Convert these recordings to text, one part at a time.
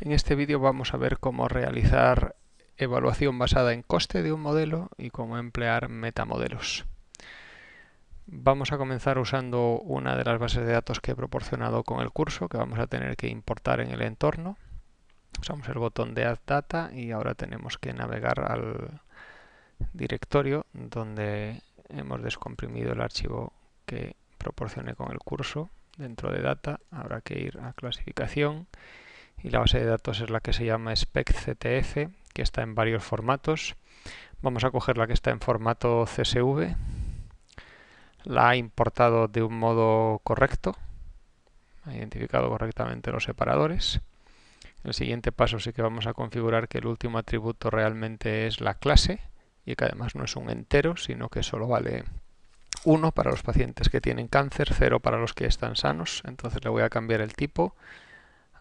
En este vídeo vamos a ver cómo realizar evaluación basada en coste de un modelo y cómo emplear metamodelos. Vamos a comenzar usando una de las bases de datos que he proporcionado con el curso, que vamos a tener que importar en el entorno. Usamos el botón de Add Data y ahora tenemos que navegar al directorio donde hemos descomprimido el archivo que proporcioné con el curso. Dentro de Data habrá que ir a Clasificación y la base de datos es la que se llama SpecCTF, que está en varios formatos. Vamos a coger la que está en formato CSV. La ha importado de un modo correcto, ha identificado correctamente los separadores. El siguiente paso sí que vamos a configurar que el último atributo realmente es la clase y que además no es un entero, sino que solo vale 1 para los pacientes que tienen cáncer, 0 para los que están sanos. Entonces le voy a cambiar el tipo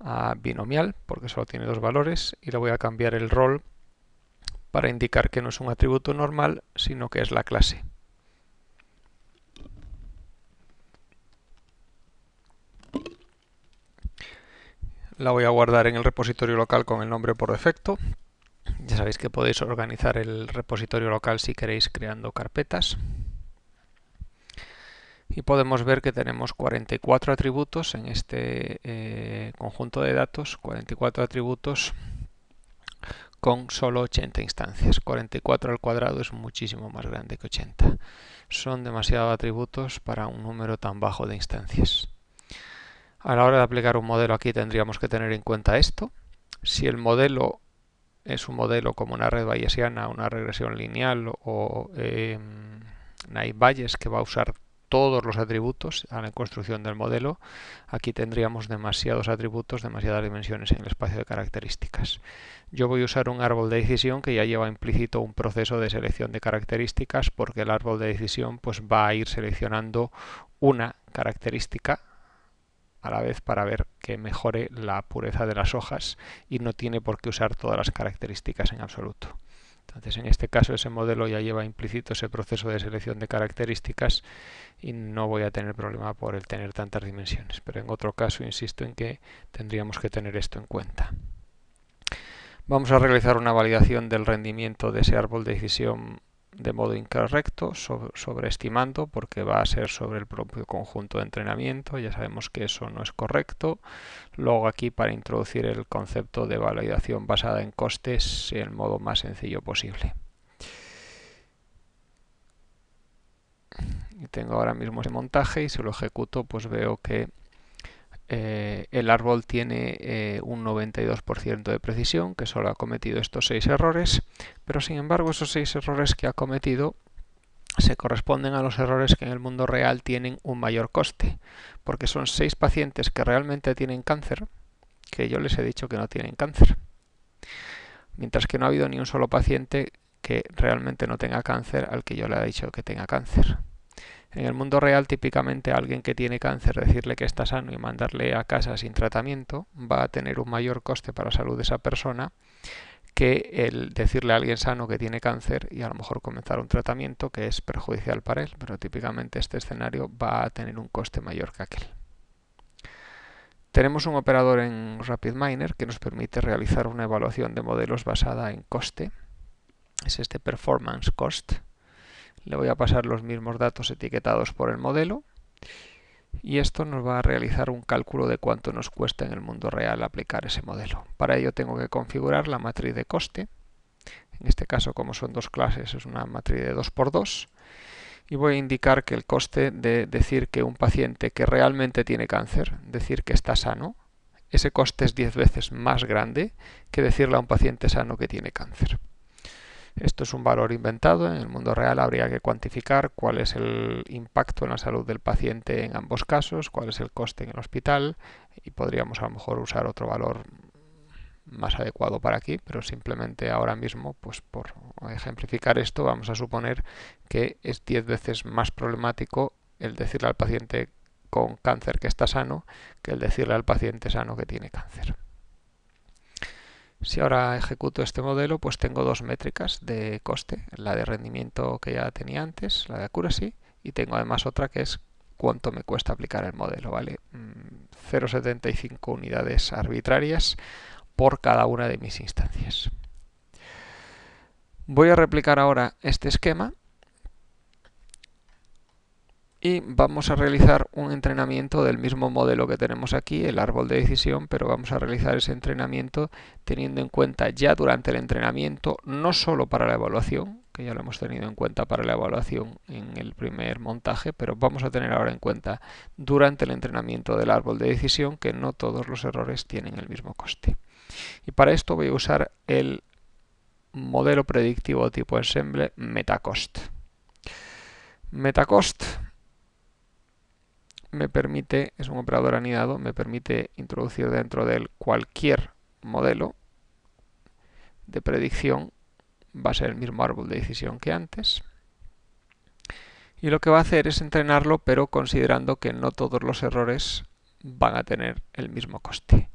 a binomial porque solo tiene dos valores y le voy a cambiar el rol para indicar que no es un atributo normal sino que es la clase. La voy a guardar en el repositorio local con el nombre por defecto. Ya sabéis que podéis organizar el repositorio local si queréis creando carpetas. Y podemos ver que tenemos 44 atributos en este conjunto de datos, 44 atributos con solo 80 instancias. 44 al cuadrado es muchísimo más grande que 80. Son demasiados atributos para un número tan bajo de instancias. A la hora de aplicar un modelo aquí tendríamos que tener en cuenta esto. Si el modelo es un modelo como una red bayesiana, una regresión lineal o Naive-Bayes que va a usar todos los atributos a la construcción del modelo, aquí tendríamos demasiados atributos, demasiadas dimensiones en el espacio de características. Yo voy a usar un árbol de decisión que ya lleva implícito un proceso de selección de características porque el árbol de decisión pues va a ir seleccionando una característica a la vez para ver que mejore la pureza de las hojas y no tiene por qué usar todas las características en absoluto. Entonces, en este caso, ese modelo ya lleva implícito ese proceso de selección de características y no voy a tener problema por el tener tantas dimensiones. Pero en otro caso, insisto en que tendríamos que tener esto en cuenta. Vamos a realizar una validación del rendimiento de ese árbol de decisión de modo incorrecto, sobreestimando, porque va a ser sobre el propio conjunto de entrenamiento. Ya sabemos que eso no es correcto. Luego aquí para introducir el concepto de validación basada en costes en el modo más sencillo posible. Y tengo ahora mismo ese montaje y si lo ejecuto pues veo que el árbol tiene un 92% de precisión, que solo ha cometido estos 6 errores, pero sin embargo esos 6 errores que ha cometido se corresponden a los errores que en el mundo real tienen un mayor coste, porque son 6 pacientes que realmente tienen cáncer, que yo les he dicho que no tienen cáncer, mientras que no ha habido ni un solo paciente que realmente no tenga cáncer al que yo le he dicho que tenga cáncer. En el mundo real, típicamente, a alguien que tiene cáncer, decirle que está sano y mandarle a casa sin tratamiento va a tener un mayor coste para la salud de esa persona que el decirle a alguien sano que tiene cáncer y a lo mejor comenzar un tratamiento que es perjudicial para él, pero típicamente este escenario va a tener un coste mayor que aquel. Tenemos un operador en RapidMiner que nos permite realizar una evaluación de modelos basada en coste. Es este Performance Cost. Le voy a pasar los mismos datos etiquetados por el modelo y esto nos va a realizar un cálculo de cuánto nos cuesta en el mundo real aplicar ese modelo. Para ello tengo que configurar la matriz de coste. En este caso, como son dos clases, es una matriz de 2×2 y voy a indicar que el coste de decir que un paciente que realmente tiene cáncer, decir que está sano, ese coste es 10 veces más grande que decirle a un paciente sano que tiene cáncer. Esto es un valor inventado. En el mundo real habría que cuantificar cuál es el impacto en la salud del paciente en ambos casos, cuál es el coste en el hospital y podríamos a lo mejor usar otro valor más adecuado para aquí, pero simplemente ahora mismo, pues por ejemplificar esto, vamos a suponer que es 10 veces más problemático el decirle al paciente con cáncer que está sano que el decirle al paciente sano que tiene cáncer. Si ahora ejecuto este modelo, pues tengo dos métricas de coste, la de rendimiento que ya tenía antes, la de accuracy, y tengo además otra que es cuánto me cuesta aplicar el modelo, ¿vale? 0,75 unidades arbitrarias por cada una de mis instancias. Voy a replicar ahora este esquema y vamos a realizar un entrenamiento del mismo modelo que tenemos aquí, el árbol de decisión, pero vamos a realizar ese entrenamiento teniendo en cuenta ya durante el entrenamiento, no solo para la evaluación, que ya lo hemos tenido en cuenta para la evaluación en el primer montaje, pero vamos a tener ahora en cuenta durante el entrenamiento del árbol de decisión que no todos los errores tienen el mismo coste. Y para esto voy a usar el modelo predictivo tipo ensemble MetaCost. MetaCost me permite, es un operador anidado, me permite introducir dentro de él cualquier modelo de predicción, va a ser el mismo árbol de decisión que antes, y lo que va a hacer es entrenarlo, pero considerando que no todos los errores van a tener el mismo coste.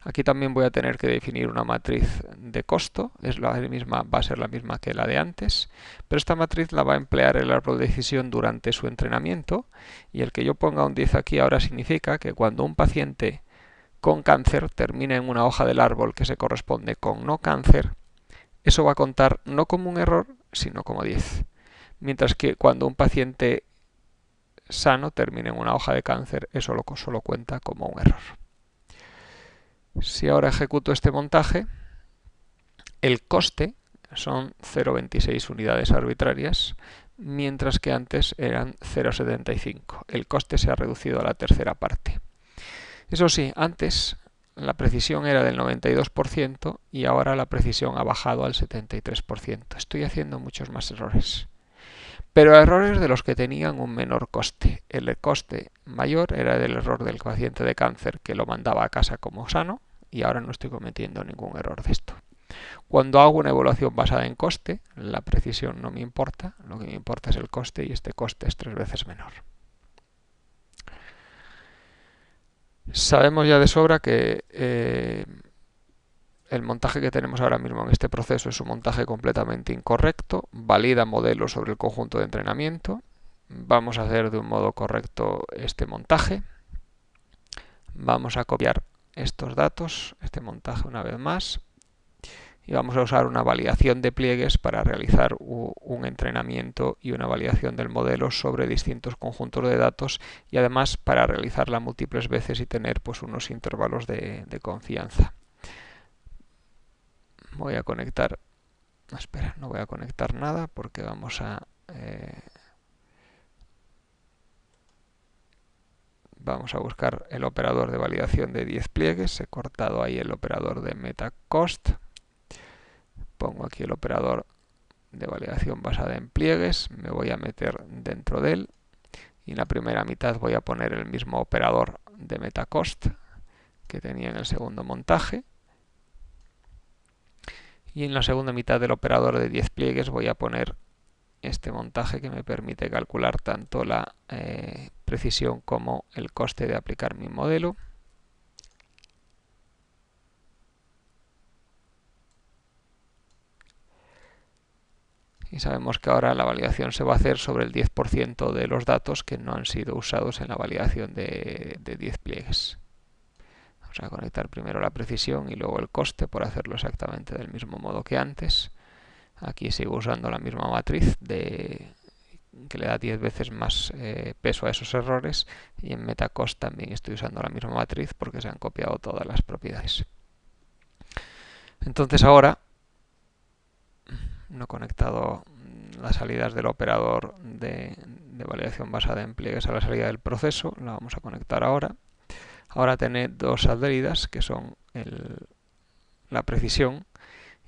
Aquí también voy a tener que definir una matriz de costo, va a ser la misma que la de antes, pero esta matriz la va a emplear el árbol de decisión durante su entrenamiento, y el que yo ponga un 10 aquí ahora significa que cuando un paciente con cáncer termine en una hoja del árbol que se corresponde con no cáncer, eso va a contar no como un error, sino como 10. Mientras que cuando un paciente sano termine en una hoja de cáncer, eso solo cuenta como un error. Si ahora ejecuto este montaje, el coste son 0,26 unidades arbitrarias, mientras que antes eran 0,75. El coste se ha reducido a la tercera parte. Eso sí, antes la precisión era del 92% y ahora la precisión ha bajado al 73%. Estoy haciendo muchos más errores. Pero errores de los que tenían un menor coste. El coste mayor era del error del paciente de cáncer que lo mandaba a casa como sano, y ahora no estoy cometiendo ningún error de esto. Cuando hago una evaluación basada en coste, la precisión no me importa, lo que me importa es el coste, y este coste es 3 veces menor. Sabemos ya de sobra que el montaje que tenemos ahora mismo en este proceso es un montaje completamente incorrecto, valida modelos sobre el conjunto de entrenamiento. Vamos a hacer de un modo correcto este montaje. Vamos a copiar estos datos, este montaje una vez más, y vamos a usar una validación de pliegues para realizar un entrenamiento y una validación del modelo sobre distintos conjuntos de datos, y además para realizarla múltiples veces y tener pues unos intervalos de confianza. Voy a conectar, espera, no voy a conectar nada porque vamos a buscar el operador de validación de 10 pliegues. He cortado ahí el operador de MetaCost. Pongo aquí el operador de validación basada en pliegues. Me voy a meter dentro de él. Y en la primera mitad voy a poner el mismo operador de MetaCost que tenía en el segundo montaje. Y en la segunda mitad del operador de 10 pliegues voy a poner este montaje que me permite calcular tanto la precisión como el coste de aplicar mi modelo. Y sabemos que ahora la validación se va a hacer sobre el 10% de los datos que no han sido usados en la validación de 10 pliegues. Vamos a conectar primero la precisión y luego el coste por hacerlo exactamente del mismo modo que antes. Aquí sigo usando la misma matriz que le da 10 veces más peso a esos errores, y en MetaCost también estoy usando la misma matriz porque se han copiado todas las propiedades. Entonces ahora no he conectado las salidas del operador de validación basada en pliegues a la salida del proceso, la vamos a conectar ahora. Ahora tiene dos salidas que son la precisión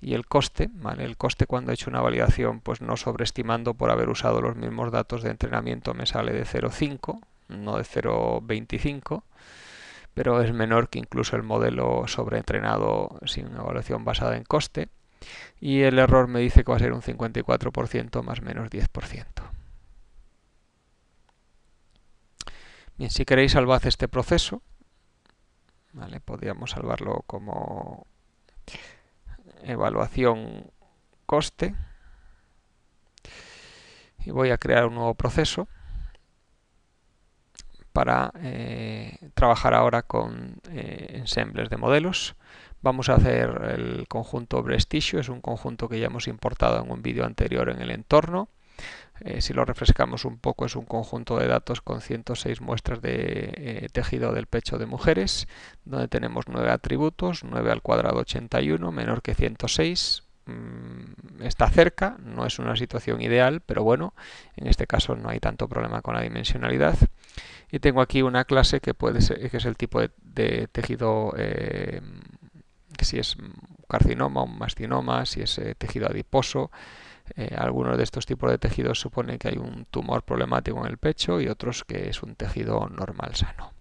y el coste, ¿vale? El coste, cuando he hecho una validación pues no sobreestimando por haber usado los mismos datos de entrenamiento, me sale de 0,5, no de 0,25, pero es menor que incluso el modelo sobreentrenado sin evaluación basada en coste, y el error me dice que va a ser un 54% más menos 10%. Bien, si queréis salvad este proceso, ¿vale? Podríamos salvarlo como evaluación coste, y voy a crear un nuevo proceso para trabajar ahora con ensembles de modelos. Vamos a hacer el conjunto breast tissue, es un conjunto que ya hemos importado en un vídeo anterior en el entorno. Si lo refrescamos un poco, es un conjunto de datos con 106 muestras de tejido del pecho de mujeres, donde tenemos 9 atributos, 9 al cuadrado 81, menor que 106. Está cerca, no es una situación ideal, pero bueno, en este caso no hay tanto problema con la dimensionalidad. Y tengo aquí una clase que puede ser, que es el tipo de tejido, que si es carcinoma o mastinoma, si es tejido adiposo. Algunos de estos tipos de tejidos suponen que hay un tumor problemático en el pecho y otros que es un tejido normal sano.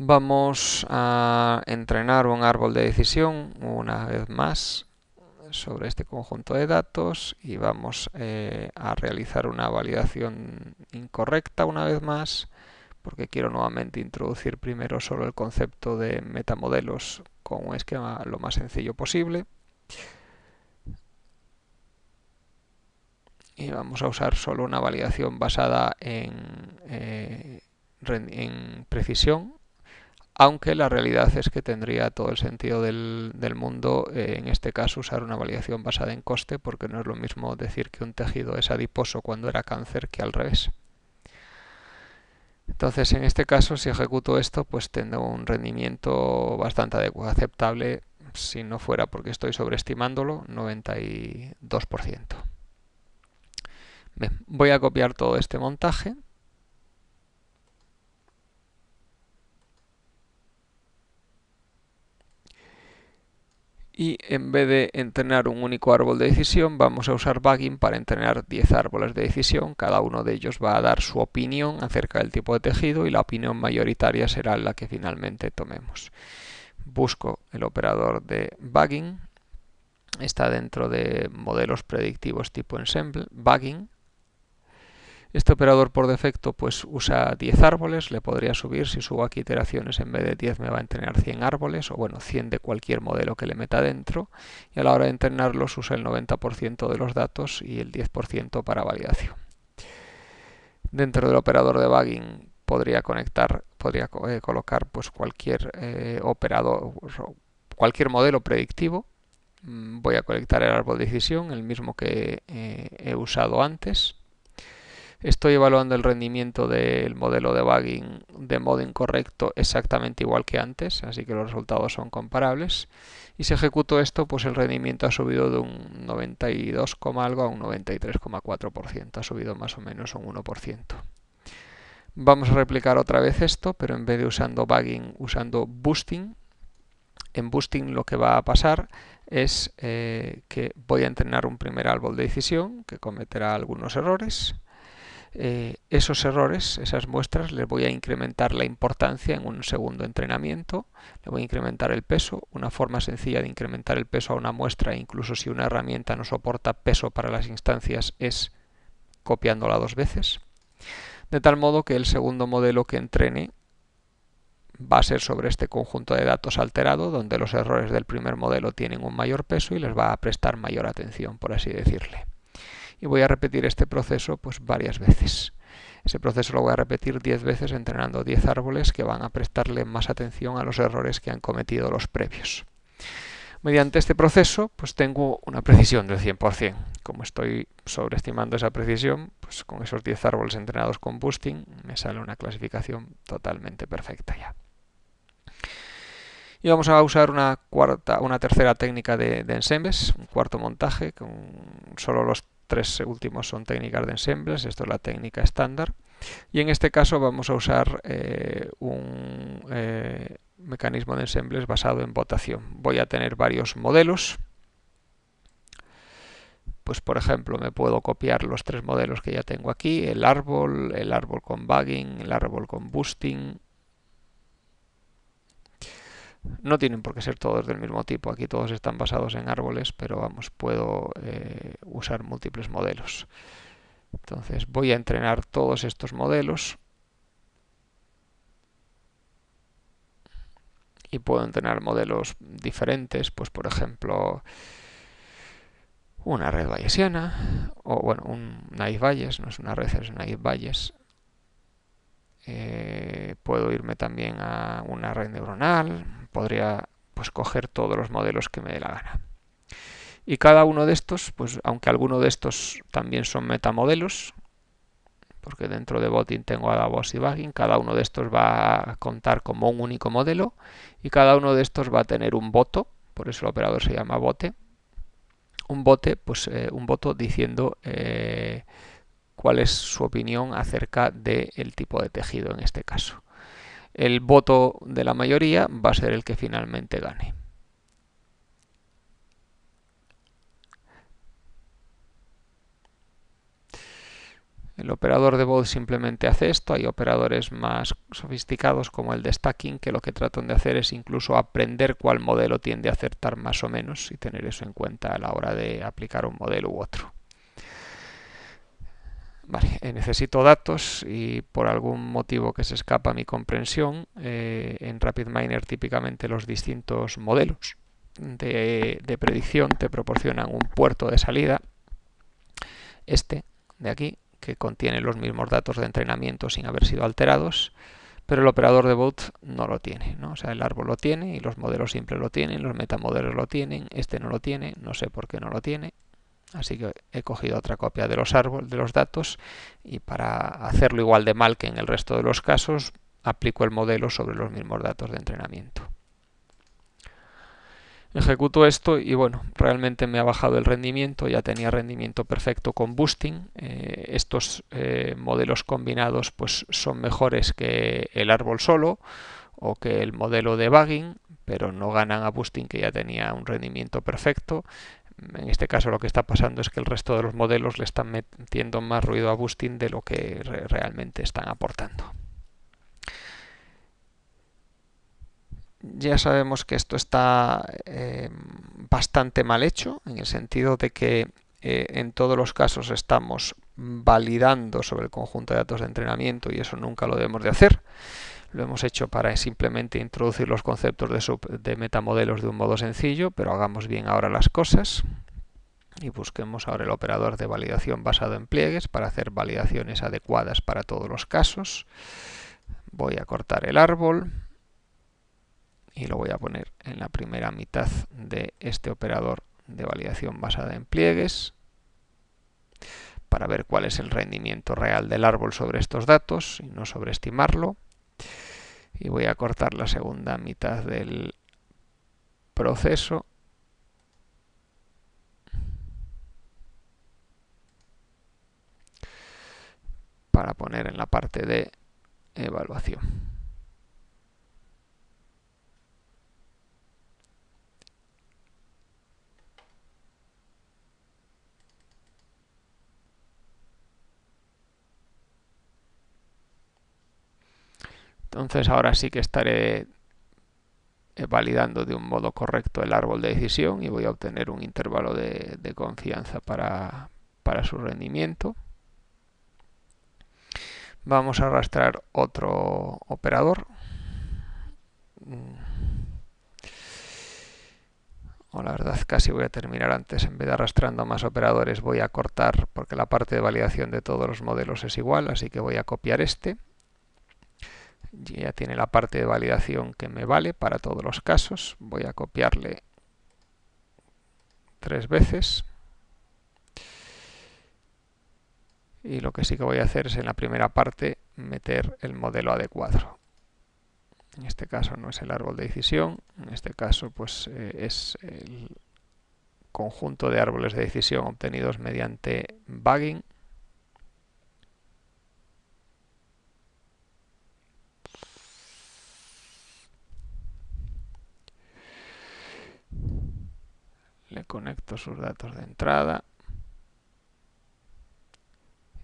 Vamos a entrenar un árbol de decisión una vez más sobre este conjunto de datos y vamos a realizar una validación incorrecta una vez más, porque quiero nuevamente introducir primero solo el concepto de metamodelos con un esquema lo más sencillo posible. Y vamos a usar solo una validación basada en precisión, aunque la realidad es que tendría todo el sentido del mundo en este caso usar una validación basada en coste, porque no es lo mismo decir que un tejido es adiposo cuando era cáncer que al revés. Entonces, en este caso, si ejecuto esto, pues tendré un rendimiento bastante aceptable, si no fuera porque estoy sobreestimándolo, 92%. Bien, voy a copiar todo este montaje. Y en vez de entrenar un único árbol de decisión, vamos a usar Bagging para entrenar 10 árboles de decisión. Cada uno de ellos va a dar su opinión acerca del tipo de tejido y la opinión mayoritaria será la que finalmente tomemos. Busco el operador de Bagging. Está dentro de modelos predictivos tipo ensemble, Bagging. Este operador por defecto pues usa 10 árboles, le podría subir, si subo aquí iteraciones en vez de 10 me va a entrenar 100 árboles, o bueno, 100 de cualquier modelo que le meta dentro, y a la hora de entrenarlos usa el 90% de los datos y el 10% para validación. Dentro del operador de Bagging podría colocar pues cualquier operador, cualquier modelo predictivo. Voy a colectar el árbol de decisión, el mismo que he usado antes. Estoy evaluando el rendimiento del modelo de Bagging de modo incorrecto exactamente igual que antes, así que los resultados son comparables. Y si ejecuto esto, pues el rendimiento ha subido de un 92, algo a un 93,4%, ha subido más o menos un 1%. Vamos a replicar otra vez esto, pero en vez de usando Bagging, usando Boosting. En Boosting lo que va a pasar es que voy a entrenar un primer árbol de decisión que cometerá algunos errores. Esos errores, esas muestras, les voy a incrementar la importancia en un segundo entrenamiento. Le voy a incrementar el peso. Una forma sencilla de incrementar el peso a una muestra, incluso si una herramienta no soporta peso para las instancias, es copiándola 2 veces. De tal modo que el segundo modelo que entrene va a ser sobre este conjunto de datos alterado, donde los errores del primer modelo tienen un mayor peso y les va a prestar mayor atención, por así decirle. Y voy a repetir este proceso pues varias veces. Ese proceso lo voy a repetir 10 veces entrenando 10 árboles que van a prestarle más atención a los errores que han cometido los previos. Mediante este proceso pues tengo una precisión del 100%. Como estoy sobreestimando esa precisión, pues con esos 10 árboles entrenados con Boosting me sale una clasificación totalmente perfecta ya. Y vamos a usar una tercera técnica de ensembles, un cuarto montaje, con solo los 3 últimos son técnicas de ensembles, esto es la técnica estándar. Y en este caso vamos a usar un mecanismo de ensembles basado en votación. Voy a tener varios modelos. Pues por ejemplo me puedo copiar los 3 modelos que ya tengo aquí, el árbol con Bagging, el árbol con Boosting. No tienen por qué ser todos del mismo tipo, aquí todos están basados en árboles, pero vamos, puedo usar múltiples modelos. Entonces voy a entrenar todos estos modelos y puedo entrenar modelos diferentes, pues por ejemplo una red bayesiana, o bueno, un naive Bayes, no es una red, es un naive Bayes. puedo irme también a una red neuronal, podría pues coger todos los modelos que me dé la gana. Y cada uno de estos, pues aunque alguno de estos también son metamodelos, porque dentro de Botting tengo AdaBost y Bagging, cada uno de estos va a contar como un único modelo y cada uno de estos va a tener un voto, por eso el operador se llama bote. Un bote, pues un voto diciendo cuál es su opinión acerca del tipo de tejido en este caso. El voto de la mayoría va a ser el que finalmente gane. El operador de Bode simplemente hace esto. Hay operadores más sofisticados como el de stacking que lo que tratan de hacer es incluso aprender cuál modelo tiende a acertar más o menos y tener eso en cuenta a la hora de aplicar un modelo u otro. Vale, necesito datos y por algún motivo que se escapa a mi comprensión, en RapidMiner típicamente los distintos modelos de predicción te proporcionan un puerto de salida, este de aquí, que contiene los mismos datos de entrenamiento sin haber sido alterados, pero el operador de Bode no lo tiene, ¿no? O sea, el árbol lo tiene y los modelos simples lo tienen, los metamodelos lo tienen, este no lo tiene, no sé por qué no lo tiene. Así que he cogido otra copia de los árboles, de los datos, y para hacerlo igual de mal que en el resto de los casos, aplico el modelo sobre los mismos datos de entrenamiento. Ejecuto esto y bueno, realmente me ha bajado el rendimiento, ya tenía rendimiento perfecto con boosting. Estos modelos combinados pues son mejores que el árbol solo o que el modelo de bagging, pero no ganan a boosting que ya tenía un rendimiento perfecto. En este caso lo que está pasando es que el resto de los modelos le están metiendo más ruido a boosting de lo que realmente están aportando. Ya sabemos que esto está bastante mal hecho, en el sentido de que en todos los casos estamos validando sobre el conjunto de datos de entrenamiento y eso nunca lo debemos de hacer. Lo hemos hecho para simplemente introducir los conceptos de metamodelos de un modo sencillo, pero hagamos bien ahora las cosas y busquemos ahora el operador de validación basado en pliegues para hacer validaciones adecuadas para todos los casos. Voy a cortar el árbol y lo voy a poner en la primera mitad de este operador de validación basada en pliegues para ver cuál es el rendimiento real del árbol sobre estos datos y no sobreestimarlo. Y voy a cortar la segunda mitad del proceso para poner en la parte de evaluación. Entonces ahora sí que estaré validando de un modo correcto el árbol de decisión y voy a obtener un intervalo de confianza para su rendimiento. Vamos a arrastrar otro operador. O la verdad casi voy a terminar antes, en vez de arrastrando más operadores voy a cortar porque la parte de validación de todos los modelos es igual, así que voy a copiar este. Ya tiene la parte de validación que me vale para todos los casos. Voy a copiarle 3 veces. Y lo que sí que voy a hacer es en la primera parte meter el modelo adecuado. En este caso no es el árbol de decisión, en este caso pues es el conjunto de árboles de decisión obtenidos mediante bagging. Le conecto sus datos de entrada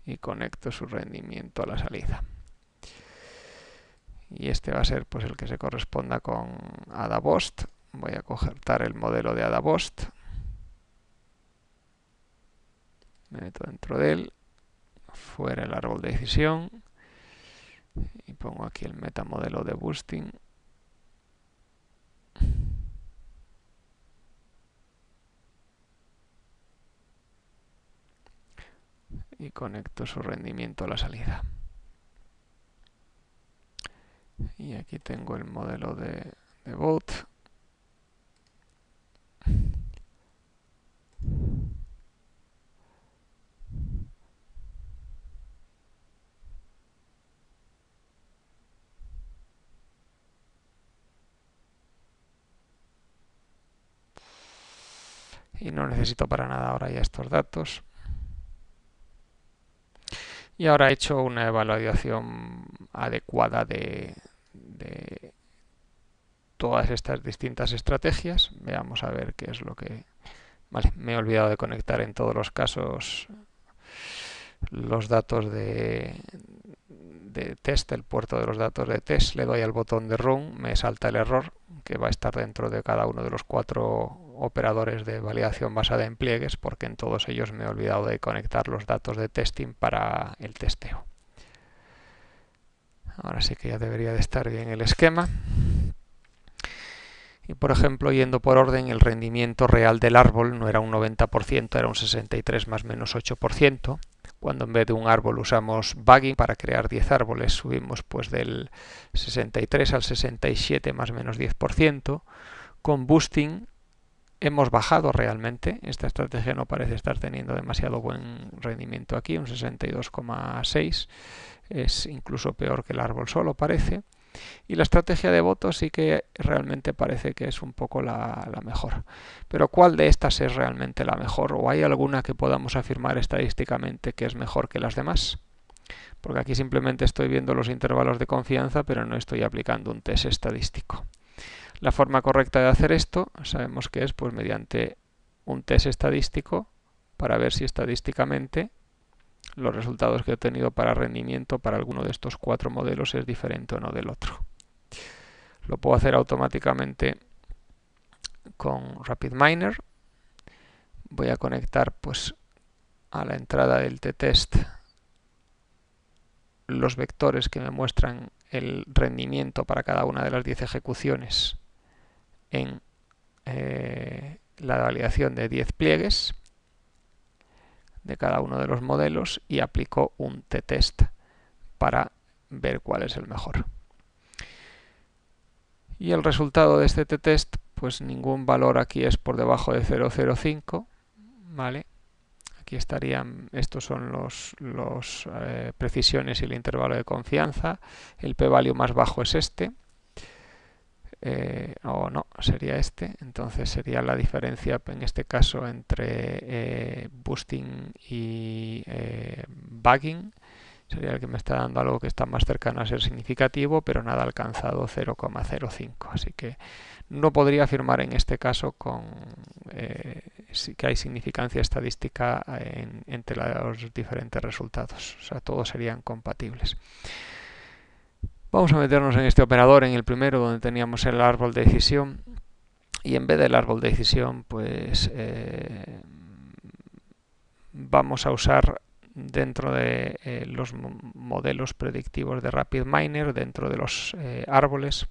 y conecto su rendimiento a la salida. Y este va a ser pues el que se corresponda con AdaBost. Voy a cortar el modelo de AdaBost. Me meto dentro de él. Fuera el árbol de decisión. Y pongo aquí el metamodelo de boosting. Y conecto su rendimiento a la salida. Y aquí tengo el modelo de bot. Y no necesito para nada ahora ya estos datos. Y ahora he hecho una evaluación adecuada de todas estas distintas estrategias. Veamos a ver qué es lo que... Vale, me he olvidado de conectar en todos los casos los datos de test, el puerto de los datos de test. Le doy al botón de Run, me salta el error que va a estar dentro de cada uno de los 4 operadores de validación basada en pliegues, porque en todos ellos me he olvidado de conectar los datos de testing para el testeo. Ahora sí que ya debería de estar bien el esquema. Y por ejemplo, yendo por orden, el rendimiento real del árbol no era un 90%, era un 63 más menos 8%. Cuando en vez de un árbol usamos bagging para crear 10 árboles, subimos pues del 63 al 67 más menos 10%. Con boosting hemos bajado realmente. Esta estrategia no parece estar teniendo demasiado buen rendimiento aquí, un 62,6. Es incluso peor que el árbol solo, parece. Y la estrategia de votos sí que realmente parece que es un poco la mejor. Pero ¿cuál de estas es realmente la mejor? ¿O hay alguna que podamos afirmar estadísticamente que es mejor que las demás? Porque aquí simplemente estoy viendo los intervalos de confianza, pero no estoy aplicando un test estadístico. La forma correcta de hacer esto sabemos que es pues mediante un test estadístico para ver si estadísticamente los resultados que he obtenido para rendimiento para alguno de estos 4 modelos es diferente o no del otro. Lo puedo hacer automáticamente con RapidMiner. Voy a conectar pues a la entrada del t-test los vectores que me muestran el rendimiento para cada una de las 10 ejecuciones en la validación de 10 pliegues de cada uno de los modelos y aplico un t-test para ver cuál es el mejor. Y el resultado de este t-test, pues ningún valor aquí es por debajo de 0,05, ¿vale? Aquí estarían, estos son los precisiones y el intervalo de confianza. El p-value más bajo es este, o no, sería este. Entonces sería la diferencia en este caso entre boosting y bagging. Sería el que me está dando algo que está más cercano a ser significativo, pero nada alcanzado 0,05. Así que no podría afirmar en este caso que hay significancia estadística entre los diferentes resultados. O sea, todos serían compatibles. Vamos a meternos en este operador, en el primero, donde teníamos el árbol de decisión. Y en vez del árbol de decisión, pues vamos a usar dentro de los modelos predictivos de RapidMiner, dentro de los árboles,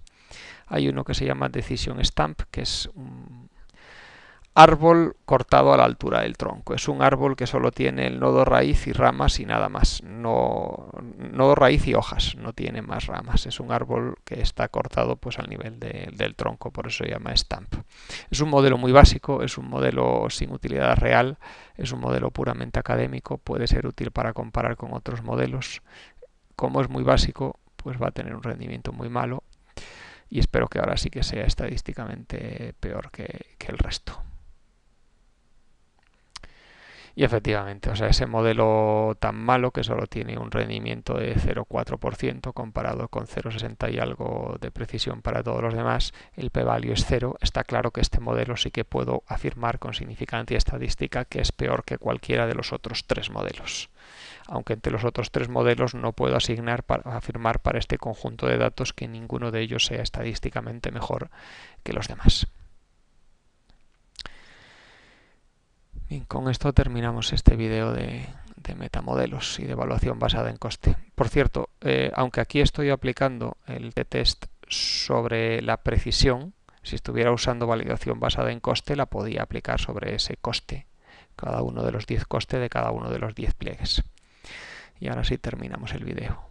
hay uno que se llama Decision Stamp, que es un árbol cortado a la altura del tronco. Es un árbol que solo tiene el nodo raíz y ramas y nada más. Nodo raíz y hojas, no tiene más ramas. Es un árbol que está cortado pues al nivel del tronco, por eso se llama Stamp. Es un modelo muy básico, es un modelo sin utilidad real, es un modelo puramente académico, puede ser útil para comparar con otros modelos. Como es muy básico, pues va a tener un rendimiento muy malo y espero que ahora sí que sea estadísticamente peor que el resto. Y efectivamente, o sea, ese modelo tan malo que solo tiene un rendimiento de 0,4% comparado con 0,60 y algo de precisión para todos los demás, el p-value es 0, está claro que este modelo sí que puedo afirmar con significancia estadística que es peor que cualquiera de los otros 3 modelos. Aunque entre los otros 3 modelos no puedo afirmar para este conjunto de datos que ninguno de ellos sea estadísticamente mejor que los demás. Bien, con esto terminamos este vídeo de metamodelos y de evaluación basada en coste. Por cierto, aunque aquí estoy aplicando el t-test sobre la precisión, si estuviera usando validación basada en coste, la podía aplicar sobre ese coste, cada uno de los 10 costes de cada uno de los 10 pliegues. Y ahora sí terminamos el vídeo.